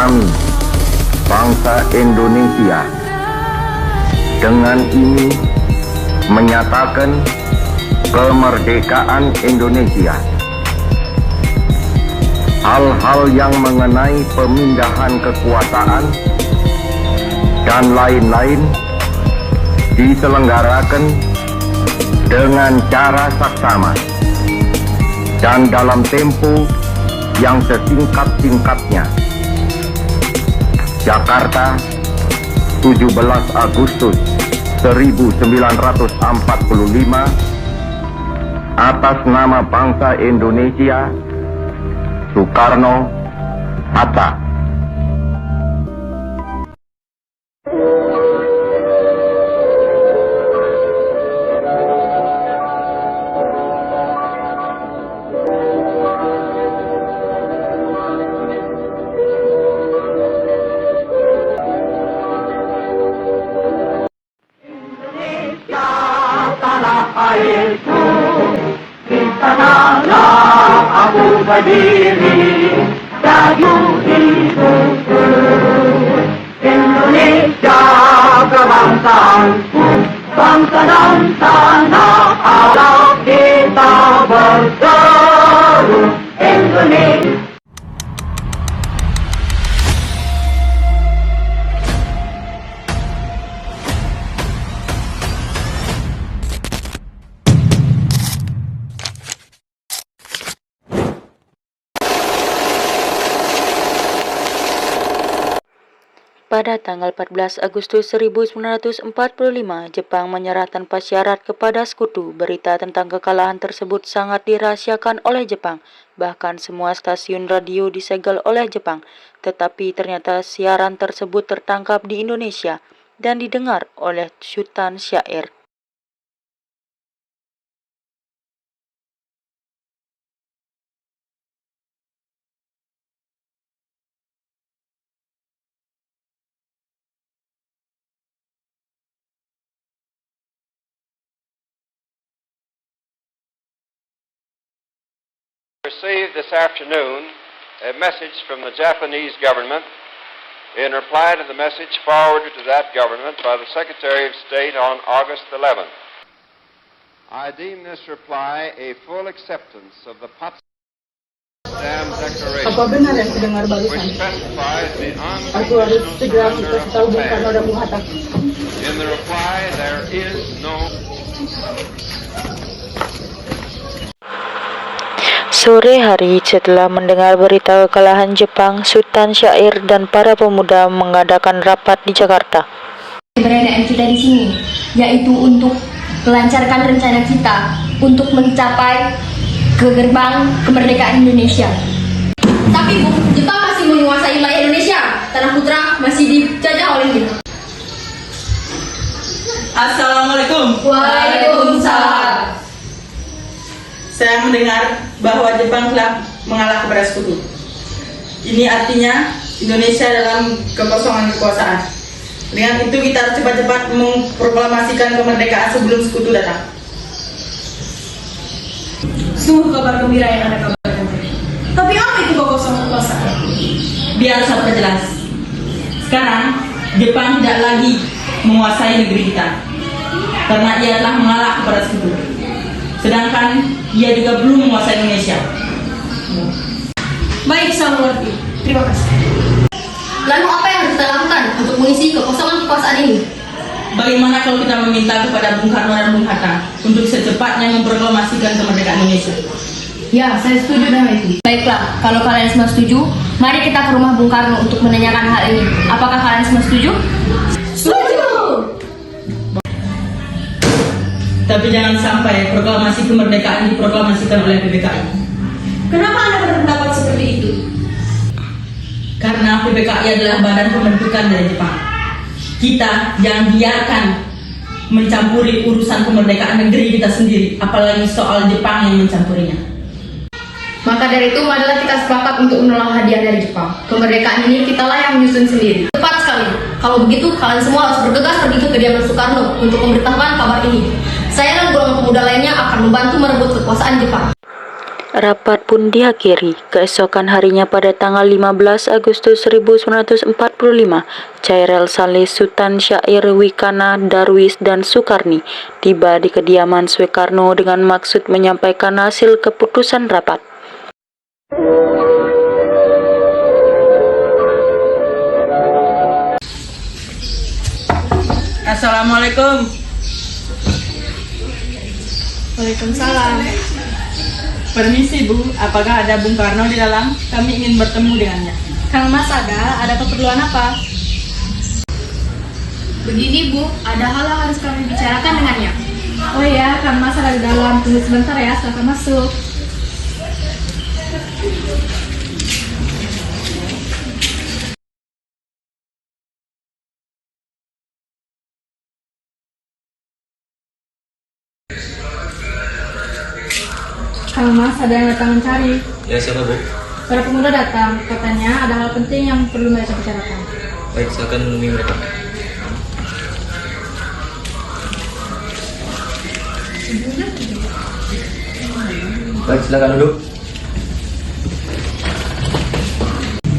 Kami, bangsa Indonesia, dengan ini menyatakan kemerdekaan Indonesia. Hal-hal yang mengenai pemindahan kekuasaan dan lain-lain diselenggarakan dengan cara saksama dan dalam tempo yang sesingkat-singkatnya. Jakarta, 17 Agustus 1945, atas nama bangsa Indonesia, Soekarno Hatta. Airku, di sanalah aku berdiri, lagu hidupku, Indonesia kebangsaanku, bangsa dan tanah alam kita berseru, Indonesia. Pada tanggal 14 Agustus 1945, Jepang menyerah tanpa syarat kepada sekutu. Berita tentang kekalahan tersebut sangat dirahasiakan oleh Jepang. Bahkan semua stasiun radio disegel oleh Jepang. Tetapi ternyata siaran tersebut tertangkap di Indonesia dan didengar oleh Sultan Syair. Received this afternoon a message from the Japanese government. In reply to the message forwarded to that government by the Secretary of State on August 11th, I deem this reply a full acceptance of the Potsdam Declaration, Apa benar yang kudengar which barusan? specifies the Aku harus unconditional segera surrender of memberitahu Bung Karno Japan. dan Bung Hatta. In the reply, there is no Sore hari setelah mendengar berita kekalahan Jepang, Sultan Syair dan para pemuda mengadakan rapat di Jakarta. Keberadaan kita di sini, yaitu untuk melancarkan rencana kita untuk mencapai ke gerbang kemerdekaan Indonesia. Tapi Bu, Jepang masih menguasai wilayah Indonesia. Tanah Putra masih dijajah oleh Jepang. Assalamualaikum. Waalaikumsalam. Saya mendengar bahwa Jepang telah mengalah kepada sekutu. Ini artinya Indonesia dalam kekosongan kekuasaan. Dengan itu kita harus cepat-cepat memproklamasikan kemerdekaan sebelum sekutu datang. Sungguh kabar gembira yang Anda kabarkan. Tapi apa itu kekosongan kekuasaan? Biar saya perjelas. Sekarang Jepang tidak lagi menguasai negeri kita karena ia telah mengalah kepada sekutu. Sedangkan ia juga belum menguasai Indonesia. Baik, saya mengerti. Terima kasih. Lalu apa yang harus kita lakukan untuk mengisi kekosongan kekuasaan ini? Bagaimana kalau kita meminta kepada Bung Karno dan Bung Hatta untuk secepatnya memproklamasikan kemerdekaan Indonesia? Ya, saya setuju dengan itu. Baiklah, kalau kalian semua setuju, mari kita ke rumah Bung Karno untuk menanyakan hal ini. Apakah kalian semua setuju? Setuju! Tapi jangan sampai proklamasi kemerdekaan diproklamasikan oleh PPKI. Kenapa Anda berpendapat seperti itu? Karena PPKI adalah badan pembentukan dari Jepang. Kita jangan biarkan mencampuri urusan kemerdekaan negeri kita sendiri, apalagi soal Jepang yang mencampurinya. Maka dari itu, marilah kita sepakat untuk menolak hadiah dari Jepang. Kemerdekaan ini kitalah yang menyusun sendiri. Tepat sekali. Kalau begitu, kalian semua harus bergegas pergi ke kediaman Soekarno untuk memberitahukan kabar ini. Saya dan golongan pemuda lainnya akan membantu merebut kekuasaan Jepang. Rapat pun diakhiri. Keesokan harinya pada tanggal 15 Agustus 1945, Chairel Saleh, Sultan Syair Wikana, Darwis, dan Sukarni tiba di kediaman Soekarno dengan maksud menyampaikan hasil keputusan rapat. Assalamualaikum. Waalaikumsalam. Permisi Bu, apakah ada Bung Karno di dalam? Kami ingin bertemu dengannya. Kang Mas ada keperluan apa? Begini Bu, ada hal yang harus kami bicarakan dengannya. Oh ya, Kang Mas ada di dalam. Tunggu sebentar ya, silakan masuk. Kang Mas, ada yang datang mencari. Ya, siapa Bu? Para pemuda datang, katanya ada hal penting yang perlu mereka bicarakan. Baik, silakan menemui mereka. Baik, silakan duduk.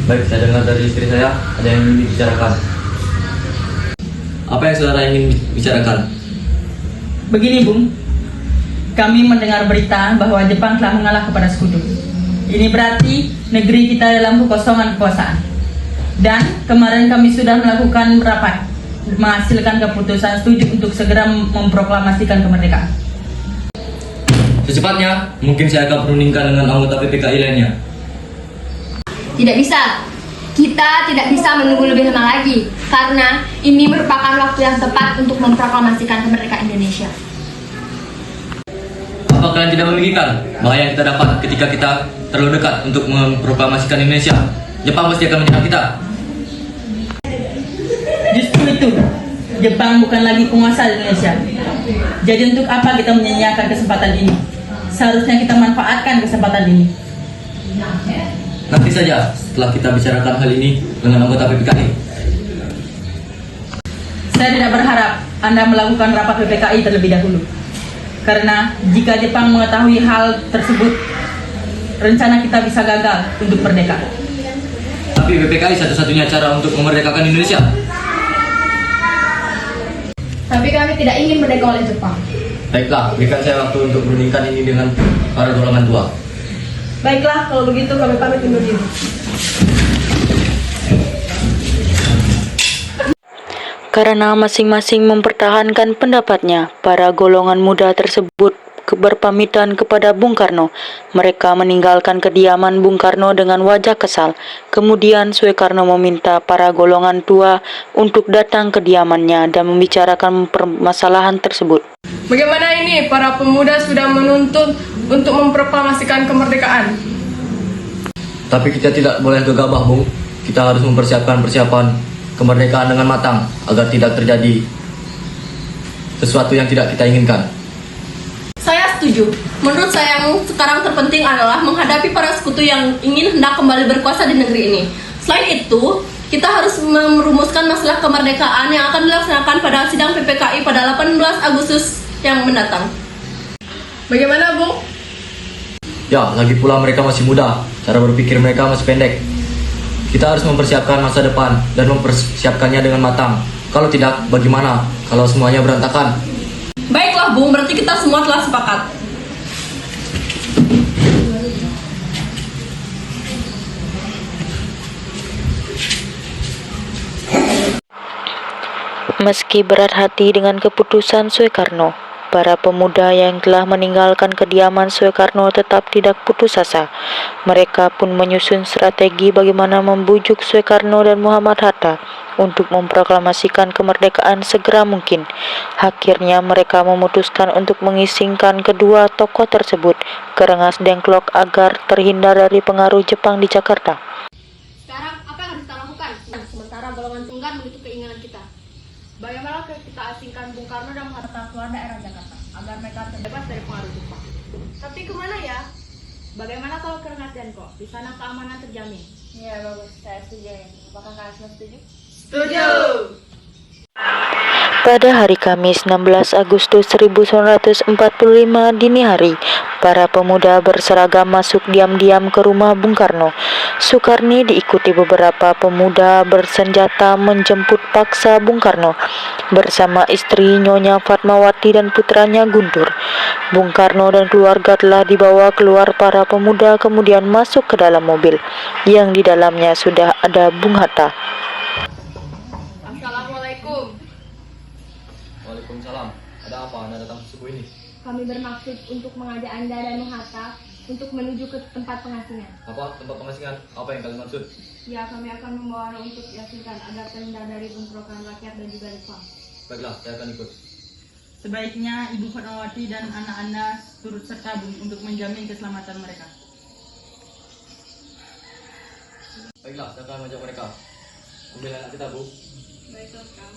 Baik, saya dengar dari istri saya ada yang ingin dibicarakan. Apa yang saudara ingin bicarakan? Begini Bung, kami mendengar berita bahwa Jepang telah mengalah kepada Sekutu. Ini berarti negeri kita dalam kekosongan kekuasaan. Dan kemarin kami sudah melakukan rapat, menghasilkan keputusan setuju untuk segera memproklamasikan kemerdekaan. Secepatnya, mungkin saya akan perundingkan dengan anggota PPKI lainnya. Tidak bisa. Kita tidak bisa menunggu lebih lama lagi, karena ini merupakan waktu yang tepat untuk memproklamasikan kemerdekaan Indonesia. Apa kalian tidak memikirkan bahaya yang kita dapat ketika kita terlalu dekat untuk memproklamasikan Indonesia? Jepang pasti akan menyerang kita. Justru itu, Jepang bukan lagi penguasa di Indonesia. Jadi untuk apa kita menyanyiakan kesempatan ini? Seharusnya kita manfaatkan kesempatan ini. Nanti saja setelah kita bicarakan hal ini dengan anggota PPKI. Saya tidak berharap Anda melakukan rapat PPKI terlebih dahulu. Karena jika Jepang mengetahui hal tersebut, rencana kita bisa gagal untuk merdeka. Tapi PPKI satu-satunya cara untuk memerdekakan Indonesia. Tapi kami tidak ingin merdeka oleh Jepang. Baiklah, berikan saya waktu untuk berundingkan ini dengan para golongan tua. Baiklah, kalau begitu kami pamit undur diri. Karena masing-masing mempertahankan pendapatnya, para golongan muda tersebut berpamitan kepada Bung Karno. Mereka meninggalkan kediaman Bung Karno dengan wajah kesal. Kemudian Soekarno meminta para golongan tua untuk datang ke kediamannya dan membicarakan permasalahan tersebut. Bagaimana ini para pemuda sudah menuntut untuk memproklamasikan kemerdekaan? Tapi kita tidak boleh gegabah, Bung. Kita harus mempersiapkan persiapan kemerdekaan dengan matang agar tidak terjadi sesuatu yang tidak kita inginkan. Saya setuju. Menurut saya yang sekarang terpenting adalah menghadapi para sekutu yang ingin hendak kembali berkuasa di negeri ini. Selain itu, kita harus merumuskan masalah kemerdekaan yang akan dilaksanakan pada sidang PPKI pada 18 Agustus yang mendatang. Bagaimana, Bung? Ya, lagi pula mereka masih muda. Cara berpikir mereka masih pendek. Kita harus mempersiapkan masa depan dan mempersiapkannya dengan matang. Kalau tidak, bagaimana kalau semuanya berantakan? Baiklah, Bung, berarti kita semua telah sepakat. Meski berat hati dengan keputusan Soekarno, para pemuda yang telah meninggalkan kediaman Soekarno tetap tidak putus asa. Mereka pun menyusun strategi bagaimana membujuk Soekarno dan Muhammad Hatta untuk memproklamasikan kemerdekaan segera mungkin. Akhirnya mereka memutuskan untuk mengisingkan kedua tokoh tersebut ke Rengas Dengklok agar terhindar dari pengaruh Jepang di Jakarta. Sekarang apa yang harus kita lakukan? Sementara golongan tunggal begitu keinginan kita. Bagaimana kita asingkan Bung Karno dan Hatta keluar daerah Jakarta agar mereka terbebas dari pengaruh Jepang? Tapi kemana ya? Bagaimana kalau ke Rengas Dengklok? Di sana keamanan terjamin. Iya bagus, saya setuju. Apakah kalian semua setuju? Setuju! Pada hari Kamis 16 Agustus 1945 dini hari, para pemuda berseragam masuk diam-diam ke rumah Bung Karno. Sukarni diikuti beberapa pemuda bersenjata menjemput paksa Bung Karno bersama istri Nyonya Fatmawati dan putranya Guntur. Bung Karno dan keluarga telah dibawa keluar para pemuda kemudian masuk ke dalam mobil yang di dalamnya sudah ada Bung Hatta. Assalamualaikum. Waalaikumsalam. Ada apa Anda datang subuh ini? Kami bermaksud untuk mengajak Anda dan Bung Hatta untuk menuju ke tempat pengasingan. Apa tempat pengasingan? Apa yang kalian maksud? Ya, kami akan membawa Anda untuk yakinkan agar terhindar dari bentrokan rakyat dan juga Jepang. Baiklah, saya akan ikut. Sebaiknya Ibu Fatmawati dan anak Anda turut serta Bung untuk menjamin keselamatan mereka. Baiklah, saya akan mengajak mereka. Ambil anak kita, Bu. Baiklah, Kang.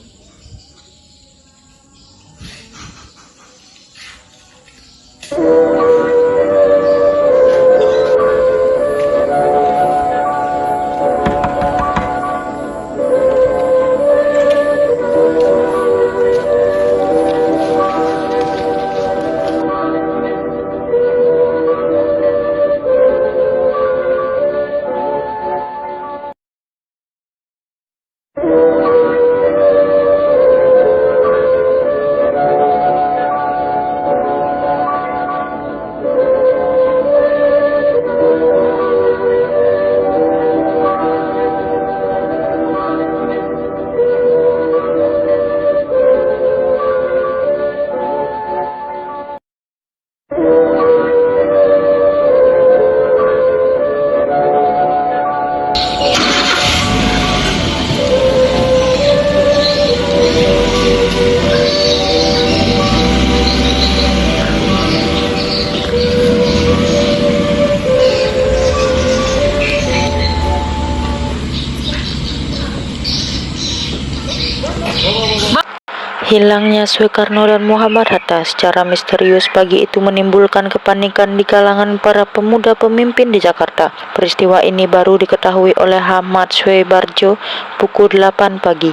Hilangnya Soekarno dan Muhammad Hatta secara misterius pagi itu menimbulkan kepanikan di kalangan para pemuda pemimpin di Jakarta. Peristiwa ini baru diketahui oleh Ahmad Soebarjo pukul 8 pagi.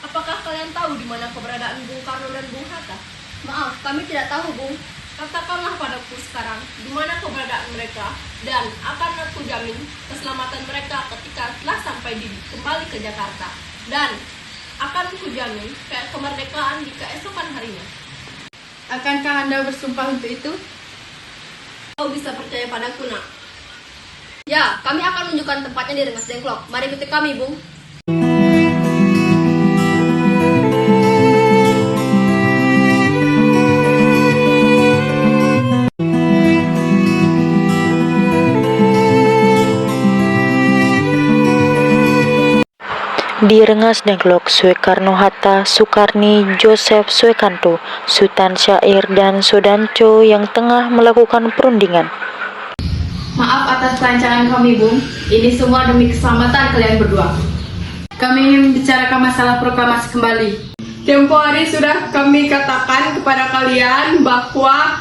Apakah kalian tahu di mana keberadaan Bung Karno dan Bung Hatta? Maaf, kami tidak tahu, Bung. Katakanlah padaku sekarang di mana keberadaan mereka dan akan aku jamin keselamatan mereka ketika telah sampai kembali ke Jakarta. Dan akan kujamin kemerdekaan di keesokan harinya. Akankah Anda bersumpah untuk itu? Kau bisa percaya padaku, nak. Ya, kami akan menunjukkan tempatnya di Rengas Dengklok. Mari ikuti kami, Bung. Di Rengas Dengklok, Soekarno Hatta, Sukarni, Joseph Suekanto, Sultan Syair, dan Sodanco yang tengah melakukan perundingan. Maaf atas perancangan kami, Bung. Ini semua demi keselamatan kalian berdua. Kami ingin membicarakan masalah proklamasi kembali. Tempo hari sudah kami katakan kepada kalian bahwa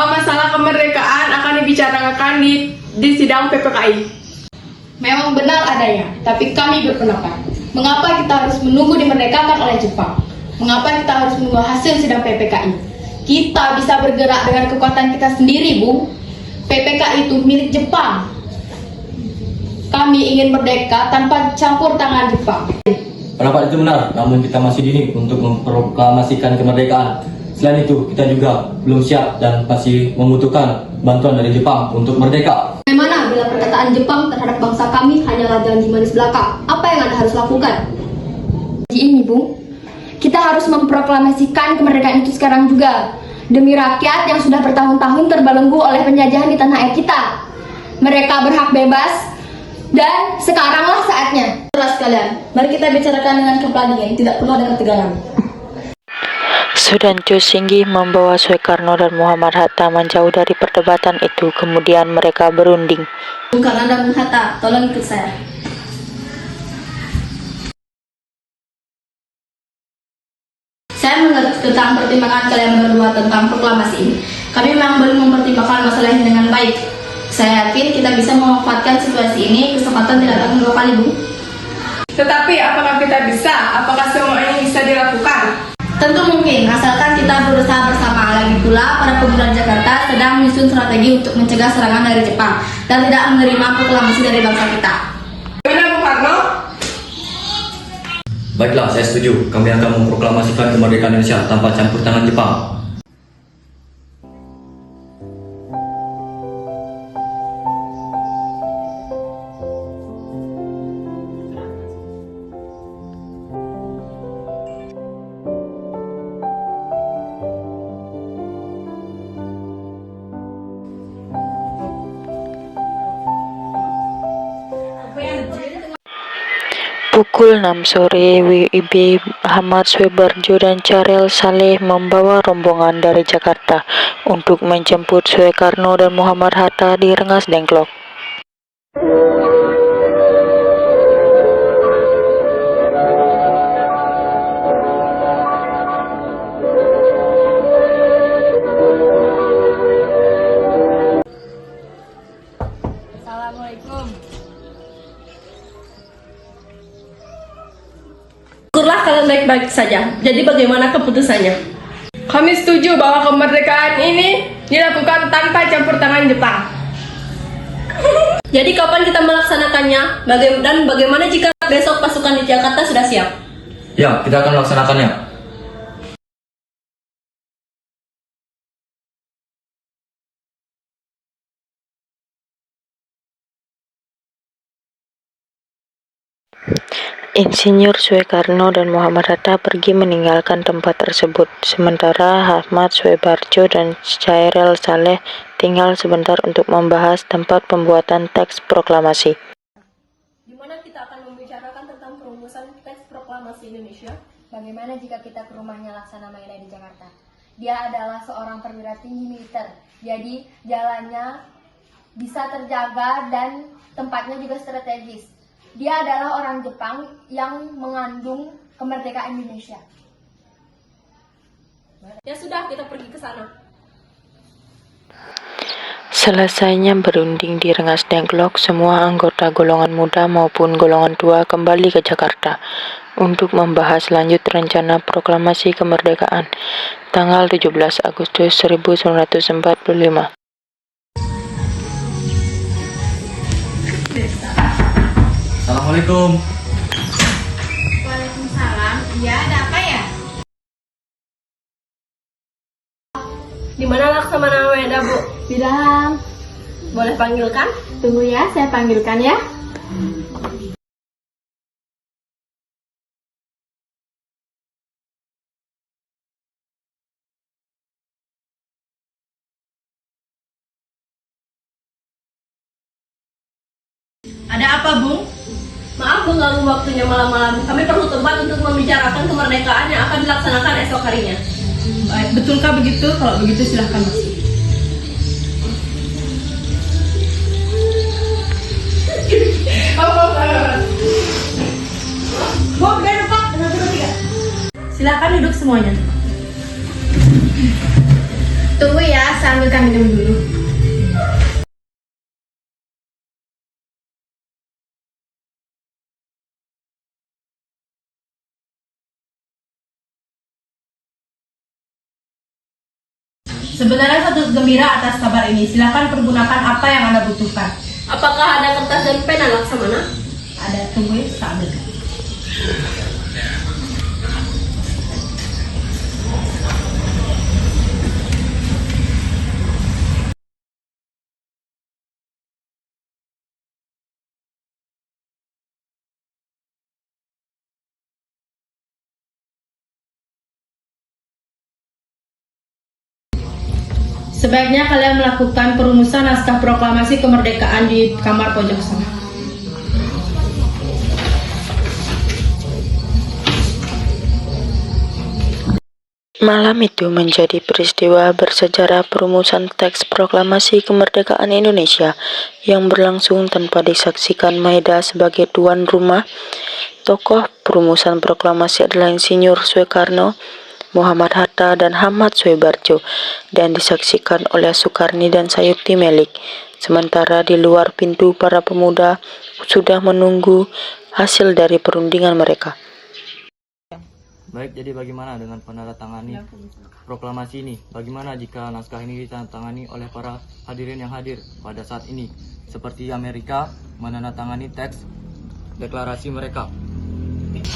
masalah kemerdekaan akan dibicarakan di sidang PPKI. Memang benar adanya, tapi kami berpendapat, mengapa kita harus menunggu dimerdekakan oleh Jepang? Mengapa kita harus menunggu hasil sidang PPKI? Kita bisa bergerak dengan kekuatan kita sendiri, Bung. PPKI itu milik Jepang. Kami ingin merdeka tanpa campur tangan Jepang. Pendapat itu benar, namun kita masih dini untuk memproklamasikan kemerdekaan. Selain itu, kita juga belum siap dan masih membutuhkan bantuan dari Jepang untuk merdeka. Bagaimana bila perkataan Jepang terhadap bangsa kami hanyalah janji manis belaka? Apa yang Anda harus lakukan? Ini, Bung, kita harus memproklamasikan kemerdekaan itu sekarang juga. Demi rakyat yang sudah bertahun-tahun terbelenggu oleh penjajahan di tanah air kita. Mereka berhak bebas, dan sekaranglah saatnya. Jelas kalian, mari kita bicarakan dengan kepelanian, tidak perlu ada ketegangan. Sodanco Singgi membawa Soekarno dan Muhammad Hatta menjauh dari perdebatan itu, kemudian mereka berunding. Bung Karno dan Bung Hatta, tolong ikut saya. Saya mengerti tentang pertimbangan kalian berdua tentang proklamasi ini. Kami memang belum mempertimbangkan masalah ini dengan baik. Saya yakin kita bisa memanfaatkan situasi ini, kesempatan tidak datang dua kali, Bung. Tetapi apakah kita bisa? Apakah semua ini bisa dilakukan? Tentu mungkin, asalkan kita berusaha bersama. Lagi pula, para pemuda Jakarta sedang menyusun strategi untuk mencegah serangan dari Jepang dan tidak menerima proklamasi dari bangsa kita. Bagaimana Bung Karno? Baiklah, saya setuju. Kami akan memproklamasikan kemerdekaan Indonesia tanpa campur tangan Jepang. Pukul 6 sore, WIB Ahmad Soebarjo dan Charel Saleh membawa rombongan dari Jakarta untuk menjemput Soekarno dan Muhammad Hatta di Rengas Dengklok. Assalamualaikum. Syukurlah kalian baik-baik saja. Jadi bagaimana keputusannya? Kami setuju bahwa kemerdekaan ini dilakukan tanpa campur tangan Jepang. Jadi kapan kita melaksanakannya? Dan bagaimana jika besok pasukan di Jakarta sudah siap? Ya, kita akan melaksanakannya. Insinyur Soekarno dan Muhammad Hatta pergi meninggalkan tempat tersebut, sementara Ahmad Soebarjo dan Chairel Saleh tinggal sebentar untuk membahas tempat pembuatan teks proklamasi. Di mana kita akan membicarakan tentang perumusan teks proklamasi Indonesia. Bagaimana jika kita ke rumahnya Laksana Maeda di Jakarta? Dia adalah seorang perwira tinggi militer, jadi jalannya bisa terjaga dan tempatnya juga strategis. Dia adalah orang Jepang yang mengandung kemerdekaan Indonesia. Ya sudah, kita pergi ke sana. Selesainya berunding di Rengas Dengklok, semua anggota golongan muda maupun golongan tua kembali ke Jakarta untuk membahas lanjut rencana proklamasi kemerdekaan tanggal 17 Agustus 1945. Assalamualaikum. Waalaikumsalam. Iya, ada apa ya? Di mana Laksamana Maeda, Bu? Di dalam. Boleh panggilkan? Tunggu ya, saya panggilkan ya. Ada apa, Bung? Maaf mengganggu waktunya malam-malam. Kami perlu tempat untuk membicarakan kemerdekaan yang akan dilaksanakan esok harinya. Baik, betulkah begitu? Kalau begitu silahkan masuk. Silakan duduk semuanya. Tunggu ya, saya ambilkan minum dulu. Sebenarnya satu gembira atas kabar ini. Silakan pergunakan apa yang Anda butuhkan. Apakah ada kertas dan pena, Laksamana? Ada, tunggu ya, saya ambilkan. Sebaiknya kalian melakukan perumusan naskah proklamasi kemerdekaan di kamar pojok sana. Malam itu menjadi peristiwa bersejarah perumusan teks proklamasi kemerdekaan Indonesia yang berlangsung tanpa disaksikan Maeda sebagai tuan rumah. Tokoh perumusan proklamasi adalah Insinyur Soekarno, Muhammad Hatta, dan Ahmad Soebarjo, dan disaksikan oleh Sukarni dan Sayuti Melik. Sementara di luar pintu para pemuda sudah menunggu hasil dari perundingan mereka. Baik, jadi bagaimana dengan penandatangani proklamasi ini? Bagaimana jika naskah ini ditandatangani oleh para hadirin yang hadir pada saat ini? Seperti Amerika menandatangani teks deklarasi mereka.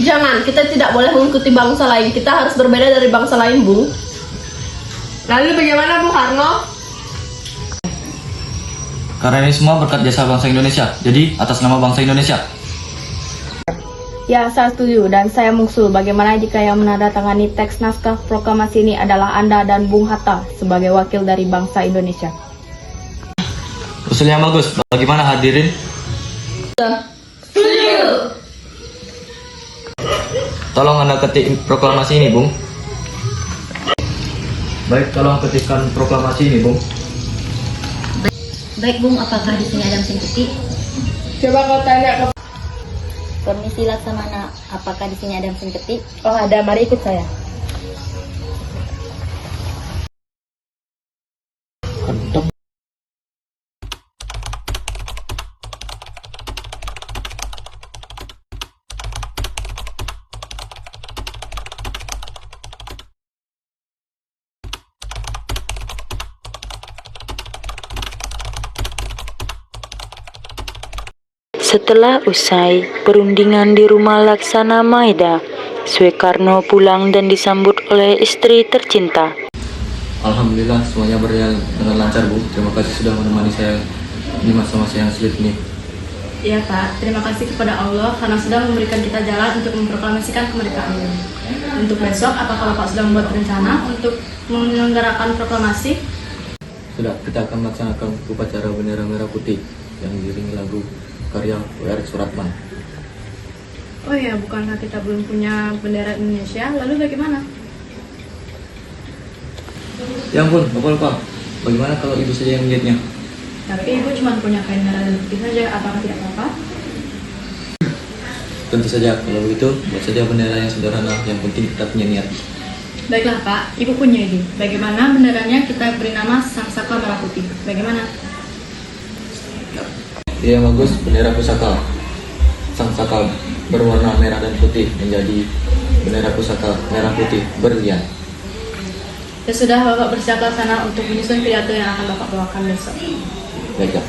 Jangan, kita tidak boleh mengikuti bangsa lain. Kita harus berbeda dari bangsa lain, Bung. Lalu bagaimana Bung Karno? Karena ini semua berkat jasa bangsa Indonesia. Jadi, atas nama bangsa Indonesia. Ya, saya setuju dan saya mengusul bagaimana jika yang menandatangani teks naskah proklamasi ini adalah Anda dan Bung Hatta sebagai wakil dari bangsa Indonesia. Usul yang bagus. Bagaimana hadirin? Setuju. Tolong Anda ketik proklamasi ini, Bung. Baik, tolong ketikkan proklamasi ini, Bung. Baik, Bung, apakah di sini ada mesin ketik? Coba kau tanya ke... Permisi Laksamana, apakah di sini ada mesin ketik? Oh, ada. Mari ikut saya. Setelah usai perundingan di rumah Laksana Maeda, Soekarno pulang dan disambut oleh istri tercinta. Alhamdulillah semuanya berjalan dengan lancar, Bu. Terima kasih sudah menemani saya di masa-masa yang sulit ini. Iya, Pak. Terima kasih kepada Allah karena sudah memberikan kita jalan untuk memproklamasikan kemerdekaan ini. Untuk besok, apakah Bapak sudah membuat rencana untuk menyelenggarakan proklamasi? Sudah, kita akan melaksanakan upacara bendera merah putih yang diiringi lagu karya W.R. Supratman. Oh iya, bukankah kita belum punya bendera Indonesia? Lalu bagaimana? Ya ampun, Bapak lupa. Bagaimana kalau Ibu saja yang menjahitnya? Tapi Ibu cuma punya kain merah dan putih saja, apakah tidak apa-apa? Tentu saja, kalau begitu buat saja bendera yang sederhana, yang penting kita punya niat. Baiklah, Pak. Ibu punya ide. Bagaimana benderanya kita beri nama Sang Saka Merah Putih? Bagaimana? Iya bagus, bendera pusaka Sang Saka berwarna merah dan putih menjadi bendera pusaka merah putih berlian. Ya sudah, Bapak bersiaplah sana untuk menyusun pidato yang akan Bapak bawakan besok. Baiklah.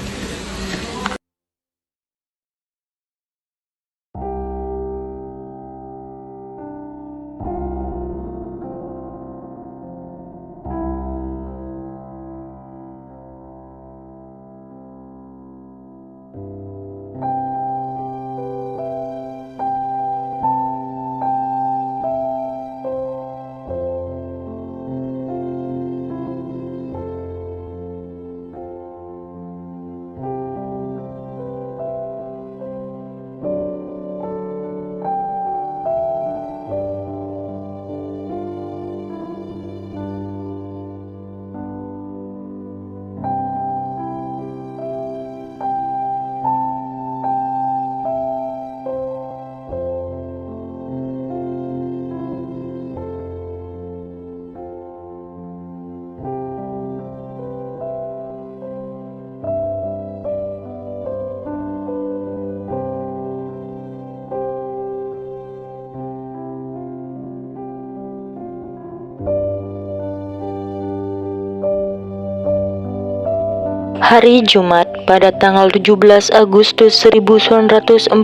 Hari Jumat pada tanggal 17 Agustus 1945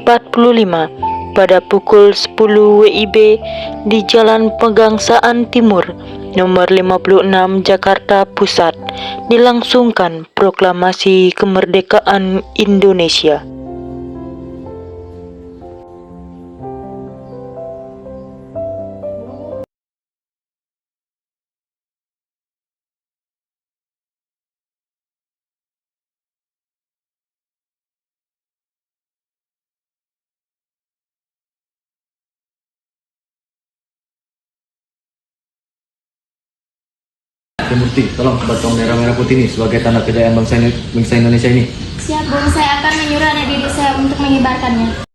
pada pukul 10 WIB di Jalan Pegangsaan Timur, nomor 56 Jakarta Pusat, dilangsungkan proklamasi kemerdekaan Indonesia. Murti, tolong batang merah putih ini sebagai tanda kejayaan bangsa Indonesia ini. Siap, Bung. Saya akan menyuruh anak didik saya untuk mengibarkannya.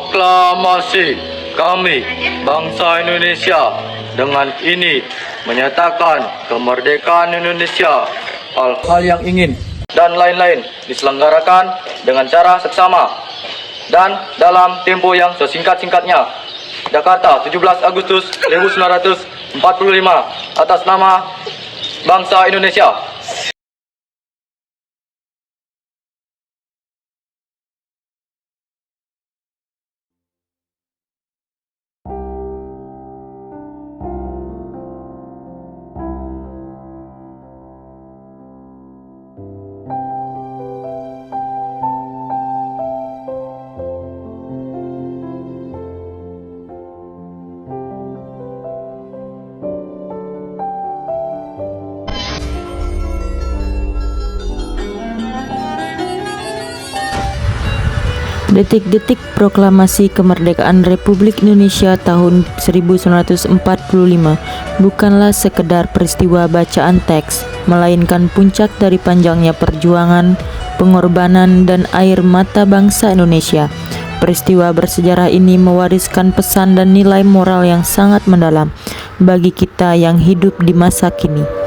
Proklamasi kami, bangsa Indonesia, dengan ini menyatakan kemerdekaan Indonesia. Hal-hal yang ingin dan lain-lain diselenggarakan dengan cara seksama dan dalam tempo yang sesingkat-singkatnya. Jakarta, 17 Agustus 1945, atas nama bangsa Indonesia. Detik-detik proklamasi kemerdekaan Republik Indonesia tahun 1945 bukanlah sekedar peristiwa bacaan teks, melainkan puncak dari panjangnya perjuangan, pengorbanan, dan air mata bangsa Indonesia. Peristiwa bersejarah ini mewariskan pesan dan nilai moral yang sangat mendalam bagi kita yang hidup di masa kini.